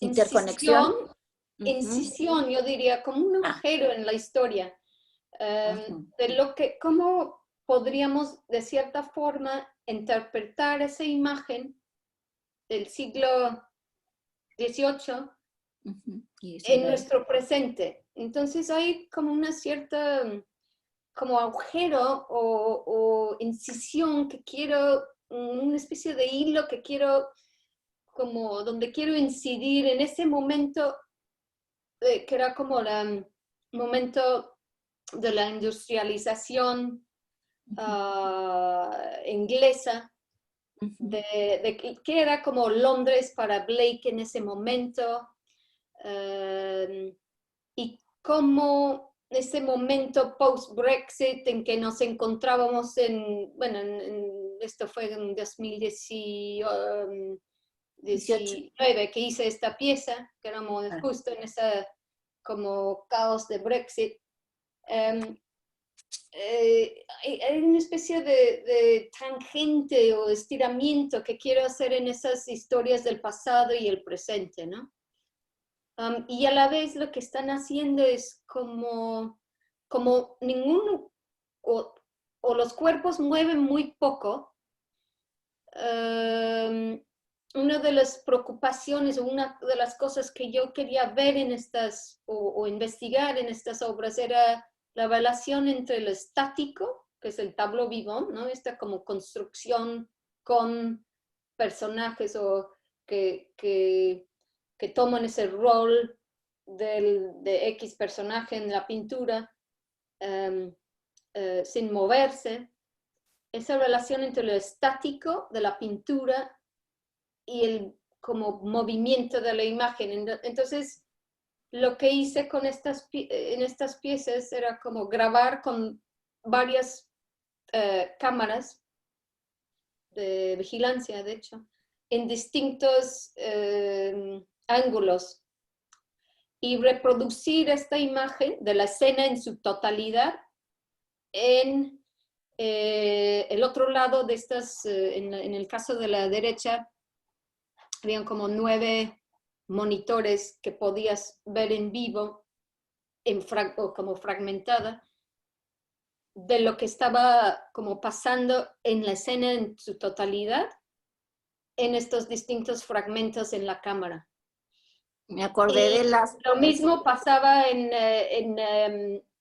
D: Interconexión.
B: incisión, yo diría, como un agujero en la historia. De lo que, cómo podríamos de cierta forma interpretar esa imagen del siglo XVIII en nuestro presente. Entonces hay como una cierta como agujero o incisión que quiero, una especie de hilo que quiero, como donde quiero incidir en ese momento que era como el momento de la industrialización inglesa, de que era como Londres para Blake en ese momento, y cómo ese momento post-Brexit en que nos encontrábamos esto fue en 2019 que hice esta pieza, que éramos justo en ese como caos de Brexit. Hay una especie de tangente o estiramiento que quiero hacer en esas historias del pasado y el presente, ¿no? Y a la vez lo que están haciendo es como ninguno, o los cuerpos mueven muy poco. Una de las preocupaciones o una de las cosas que yo quería ver en estas o investigar en estas obras era la relación entre lo estático, que es el tableau vivant, ¿no? Esta como construcción con personajes o que toman ese rol de X personaje en la pintura sin moverse. Esa relación entre lo estático de la pintura y el como movimiento de la imagen. Entonces, lo que hice con en estas piezas era como grabar con varias cámaras de vigilancia, de hecho, en distintos ángulos y reproducir esta imagen de la escena en su totalidad en el otro lado de estas, en el caso de la derecha, habían como 9 monitores que podías ver en vivo, o como fragmentada, de lo que estaba como pasando en la escena en su totalidad, en estos distintos fragmentos en la cámara.
D: Me acordé de las...
B: Lo mismo pasaba en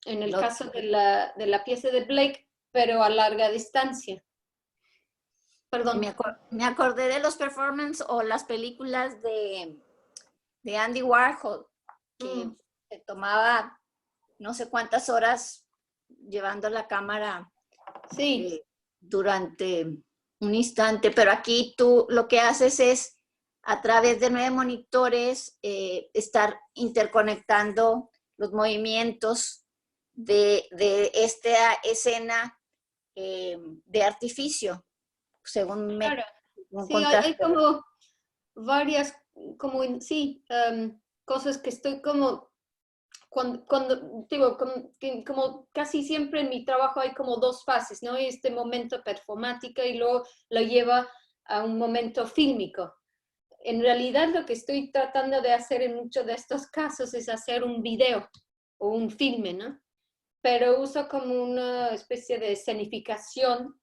B: el caso de la pieza de Blake, pero a larga distancia. Perdón.
D: Me acordé de los performances o las películas de Andy Warhol, que se tomaba no sé cuántas horas llevando la cámara durante un instante, pero aquí tú lo que haces es a través de 9 monitores estar interconectando los movimientos de esta escena de artificio, según me...
B: Claro. Sí, hay como varias, como cosas que estoy como, cuando digo, como casi siempre en mi trabajo hay como 2 fases, ¿no? Este momento performática y luego lo lleva a un momento fílmico. En realidad lo que estoy tratando de hacer en muchos de estos casos es hacer un video o un filme, ¿no? Pero uso como una especie de escenificación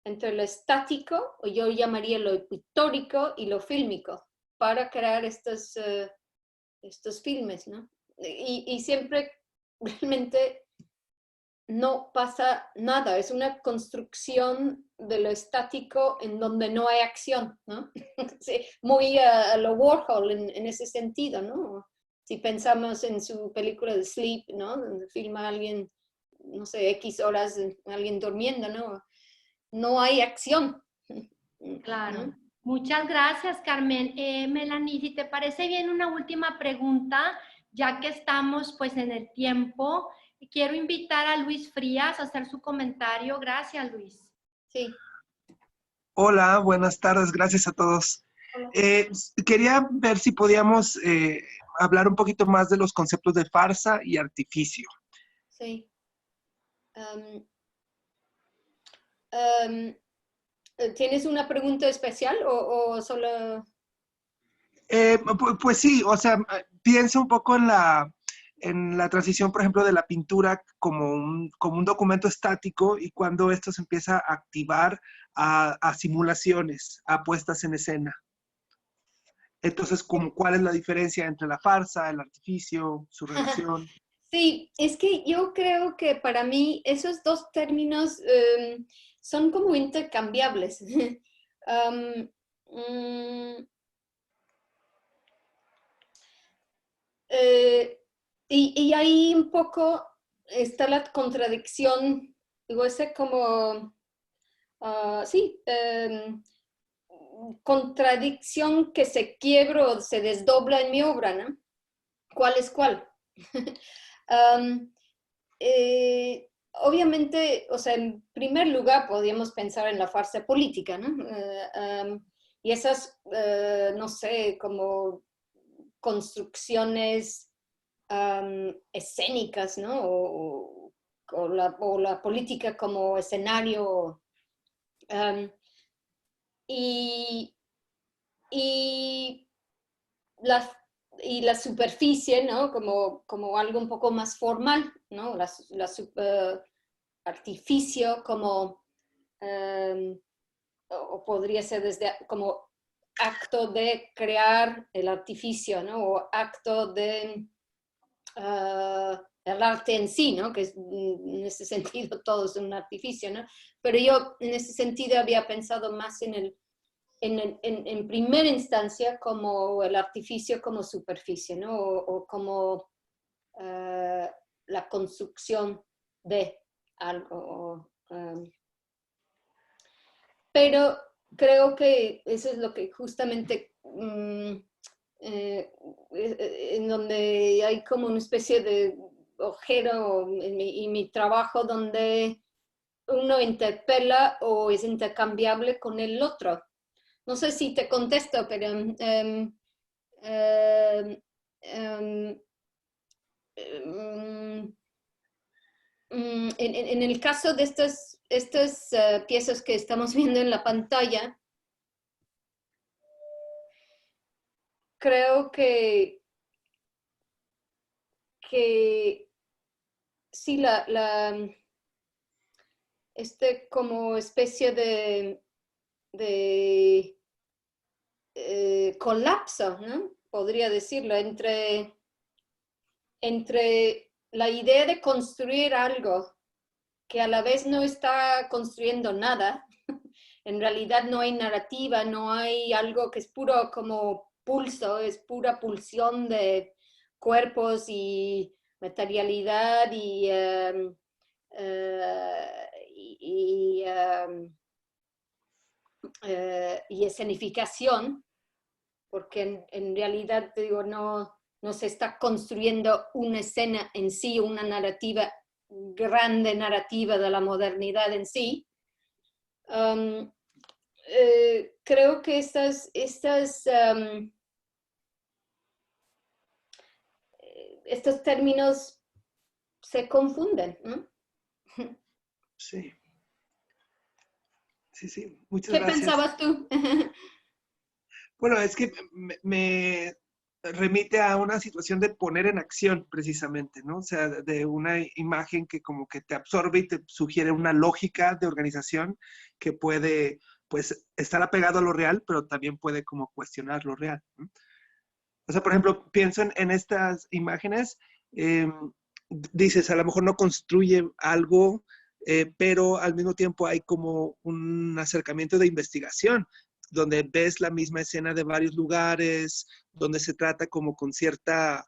B: entre lo estático, o yo llamaría lo pictórico, y lo fílmico, para crear estos filmes, ¿no? Y siempre realmente no pasa nada, es una construcción de lo estático en donde no hay acción, ¿no? Sí, muy a lo Warhol en ese sentido, ¿no? Si pensamos en su película de Sleep, ¿no? Donde filma a alguien, no sé, X horas, alguien durmiendo, ¿no? No hay acción.
A: Claro.
B: ¿No?
A: Muchas gracias, Carmen. Melanie, si te parece bien una última pregunta, ya que estamos pues en el tiempo, quiero invitar a Luis Frías a hacer su comentario. Gracias, Luis.
B: Sí.
E: Hola, buenas tardes, gracias a todos.
B: Hola.
E: Quería ver si podíamos hablar un poquito más de los conceptos de farsa y artificio.
B: Sí. ¿Tienes una pregunta especial o solo...?
E: Pues sí, o sea, pienso un poco en la transición, por ejemplo, de la pintura como un documento estático y cuando esto se empieza a activar a simulaciones, a puestas en escena. Entonces, ¿cuál es la diferencia entre la farsa, el artificio, su relación?
B: Sí, es que yo creo que para mí esos dos términos son como intercambiables. Um, mm, y ahí un poco está la contradicción, digo, ese como, sí, contradicción que se quiebra o se desdobla en mi obra, ¿no? ¿Cuál es cuál? Um, obviamente, o sea, en primer lugar podríamos pensar en la farsa política, ¿no? Y esas, no sé, como construcciones escénicas, ¿no? O la política como escenario. Um, y, y la y la superficie, ¿no? Como algo un poco más formal, ¿no? Artificio como, o podría ser desde como acto de crear el artificio, ¿no? O acto de el arte en sí, ¿no? Que es, en ese sentido todo es un artificio, ¿no? Pero yo en ese sentido había pensado más en primera instancia como el artificio como superficie, ¿no? O como la construcción de algo. Pero creo que eso es lo que justamente en donde hay como una especie de agujero en mi trabajo donde uno interpela o es intercambiable con el otro. No sé si te contesto, pero en el caso de estas piezas que estamos viendo en la pantalla, creo que sí, como especie de colapso, ¿no? Podría decirlo, entre la idea de construir algo que a la vez no está construyendo nada, en realidad no hay narrativa, no hay algo que es puro como pulso, es pura pulsión de cuerpos y materialidad y escenificación, porque en realidad, te digo, no se está construyendo una escena en sí, una narrativa, grande narrativa de la modernidad en sí. Creo que estos términos se confunden, ¿no?
E: Sí. Sí, muchas
B: ¿Qué
E: gracias.
B: pensabas tú?
E: Bueno, es que me remite a una situación de poner en acción, precisamente, ¿no? O sea, de una imagen que como que te absorbe y te sugiere una lógica de organización que puede, pues, estar apegado a lo real, pero también puede como cuestionar lo real, ¿no? O sea, por ejemplo, pienso en estas imágenes, dices, a lo mejor no construye algo, pero al mismo tiempo hay como un acercamiento de investigación, donde ves la misma escena de varios lugares, donde se trata como con cierto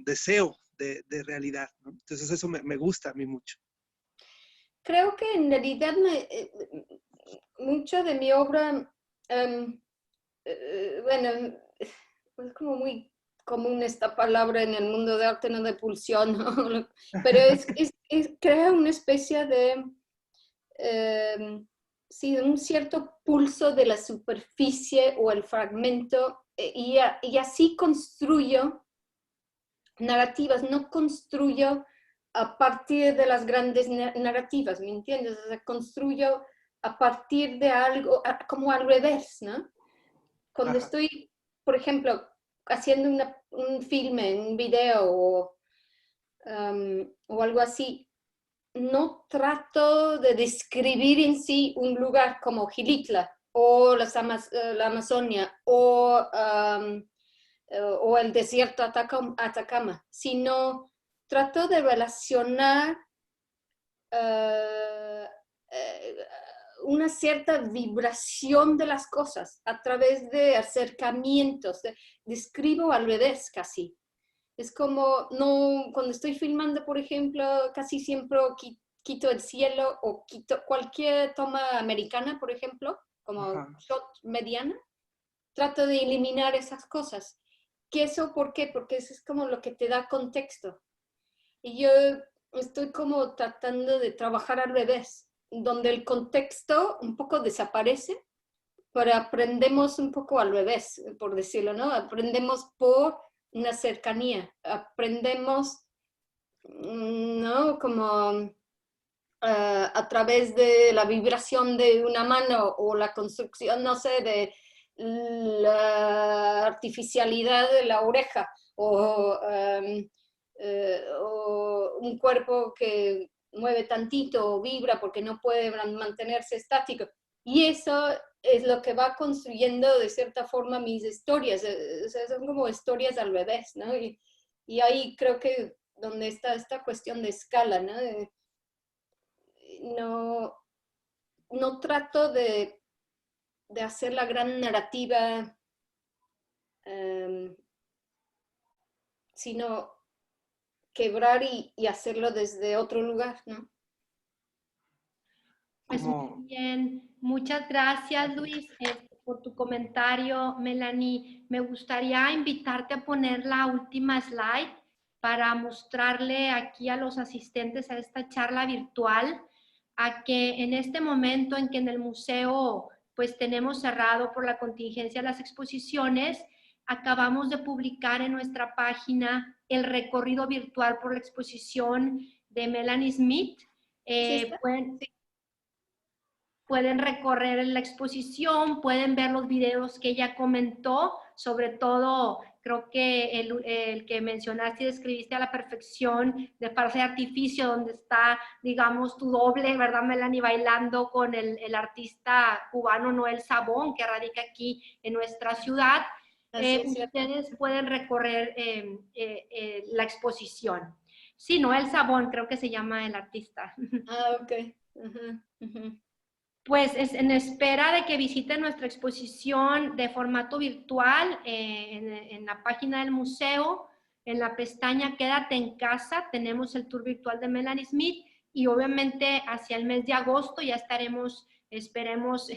E: deseo de realidad, ¿no? Entonces eso me gusta a mí mucho.
B: Creo que en realidad mucho de mi obra, bueno, es como muy común esta palabra en el mundo de arte, no de pulsión, ¿no? Pero crea una especie de, sí, un cierto pulso de la superficie o el fragmento, y así construyo narrativas, no construyo a partir de las grandes narrativas, ¿me entiendes? O sea, construyo a partir de algo, como al revés, ¿no? Cuando
E: Ajá.
B: estoy, por ejemplo, haciendo un filme, un video o algo así, no trato de describir en sí un lugar como Gilitla o la Amazonia o el desierto Atacama, sino trato de relacionar una cierta vibración de las cosas a través de acercamientos. Describo al revés casi. Es como, no, cuando estoy filmando, por ejemplo, casi siempre quito el cielo o quito cualquier toma americana, por ejemplo, como
E: Ajá.
B: shot mediana. Trato de eliminar esas cosas. ¿Qué eso por qué? Porque eso es como lo que te da contexto. Y yo estoy como tratando de trabajar al revés, donde el contexto un poco desaparece, pero aprendemos un poco al revés, por decirlo, ¿no? Aprendemos por una cercanía, aprendemos, ¿no? Como a través de la vibración de una mano o la construcción, no sé, de la artificialidad de la oreja o un cuerpo que mueve tantito o vibra porque no puede mantenerse estático. Y eso es lo que va construyendo de cierta forma mis historias. O sea, son como historias al revés, ¿no? Y ahí creo que donde está esta cuestión de escala, ¿no? No trato de hacer la gran narrativa, sino quebrar y hacerlo desde otro lugar, ¿no?
A: Pues muy bien, muchas gracias Luis por tu comentario. Melanie, me gustaría invitarte a poner la última slide para mostrarle aquí a los asistentes a esta charla virtual, a que en este momento en que en el museo pues tenemos cerrado por la contingencia las exposiciones, acabamos de publicar en nuestra página el recorrido virtual por la exposición de Melanie Smith.
B: ¿Sí
A: pueden recorrer la exposición, pueden ver los videos que ella comentó, sobre todo creo que el que mencionaste y describiste a la perfección de Farsa y Artificio, donde está, digamos, tu doble, ¿verdad, Melanie? Bailando con el artista cubano Noel Sabón, que radica aquí en nuestra ciudad. Ustedes pueden recorrer la exposición. Sí, Noel Sabón, creo que se llama el artista.
B: Ah, ok. Uh-huh, uh-huh.
A: Pues es en espera de que visiten nuestra exposición de formato virtual en la página del museo, en la pestaña Quédate en casa, tenemos el tour virtual de Melanie Smith y obviamente hacia el mes de agosto ya estaremos, esperemos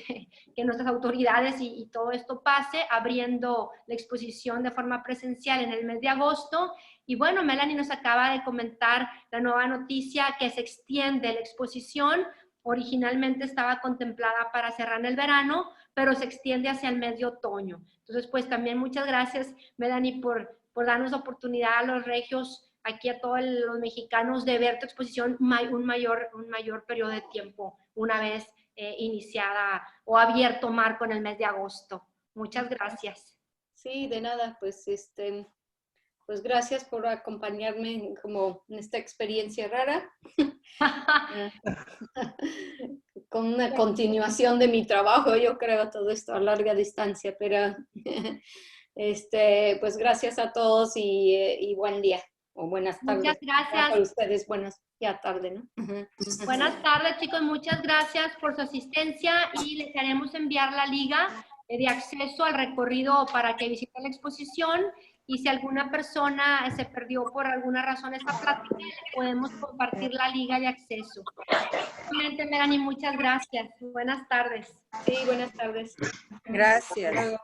A: que nuestras autoridades y todo esto pase, abriendo la exposición de forma presencial en el mes de agosto. Y bueno, Melanie nos acaba de comentar la nueva noticia que se extiende la exposición. Originalmente estaba contemplada para cerrar en el verano, pero se extiende hacia el mes de otoño. Entonces, pues también muchas gracias, Melanie, por darnos la oportunidad a los regios, aquí a todos los mexicanos, de ver tu exposición un mayor periodo de tiempo, una vez iniciada o abierto marco en el mes de agosto. Muchas gracias.
B: Sí, de nada, pues gracias por acompañarme como en esta experiencia rara. Con una continuación de mi trabajo, yo creo, todo esto a larga distancia, pero pues gracias a todos y buen día. o buenas tardes.
A: Muchas gracias.
B: Para ustedes, buenas, ya tarde, ¿no? Ujú.
A: Buenas tardes, chicos. Muchas gracias por su asistencia y les haremos enviar la liga de acceso al recorrido para que visiten la exposición. Y si alguna persona se perdió por alguna razón esta plática, le podemos compartir la liga de acceso. Nuevamente, Melanie, muchas gracias. Buenas tardes.
B: Sí, buenas tardes.
F: Gracias.
B: Hasta luego.